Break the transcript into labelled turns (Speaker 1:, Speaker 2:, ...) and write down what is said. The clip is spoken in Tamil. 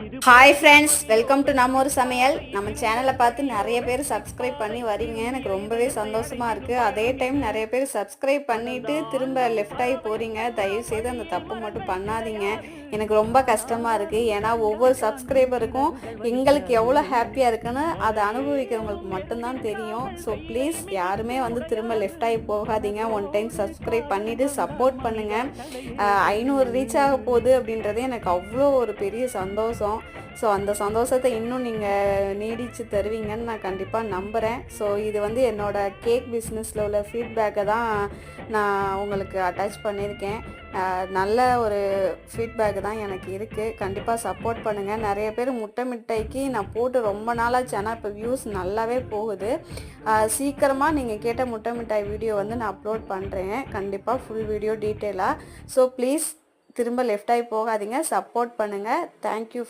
Speaker 1: ஹாய் ஃப்ரெண்ட்ஸ், வெல்கம் டு நம்ம ஒரு சமையல். நம்ம சேனலை பார்த்து நிறைய பேர் சப்ஸ்கிரைப் பண்ணி வரீங்க. எனக்கு ரொம்பவே சந்தோஷமாக இருக்குது. அதே டைம் நிறைய பேர் சப்ஸ்கிரைப் பண்ணிவிட்டு திரும்ப லெஃப்ட் ஆகி போகிறீங்க. தயவுசெய்து அந்த தப்பு மட்டும் பண்ணாதீங்க. எனக்கு ரொம்ப கஷ்டமாக இருக்குது. ஏன்னா ஒவ்வொரு சப்ஸ்கிரைபருக்கும் எங்களுக்கு எவ்வளோ ஹாப்பியாக இருக்குன்னு அதை அனுபவிக்கிறவங்களுக்கு மட்டும்தான் தெரியும். ஸோ ப்ளீஸ் யாருமே திரும்ப லெஃப்ட் ஆகி போகாதீங்க. ஒன் டைம் சப்ஸ்கிரைப் பண்ணிவிட்டு சப்போர்ட் பண்ணுங்கள். 500 ரீச் ஆக போகுது அப்படின்றதே எனக்கு அவ்வளோ ஒரு பெரிய சந்தோஷம். ஸோ அந்த சந்தோஷத்தை இன்னும் நீங்கள் நீடித்து தருவீங்கன்னு நான் கண்டிப்பாக நம்புகிறேன். ஸோ இது என்னோடய கேக் பிஸ்னஸில் உள்ள ஃபீட்பேக்கை தான் நான் உங்களுக்கு அட்டாச் பண்ணியிருக்கேன். நல்ல ஒரு ஃபீட்பேக்கு தான் எனக்கு இருக்குது. கண்டிப்பாக சப்போர்ட் பண்ணுங்கள். நிறைய பேர் முட்டை மிட்டாய்க்கு நான் போட்டு ரொம்ப நாளாச்சு, ஆனால் இப்போ வியூஸ் நல்லாவே போகுது. சீக்கிரமாக நீங்கள் கேட்ட முட்டை மிட்டாய் வீடியோ நான் அப்லோட் பண்ணுறேன். கண்டிப்பாக ஃபுல் வீடியோ டீட்டெயிலாக. ஸோ ப்ளீஸ் திரும்ப லெஃப்ட் ஆகி போகாதீங்க, சப்போர்ட் பண்ணுங்கள். தேங்க்யூ.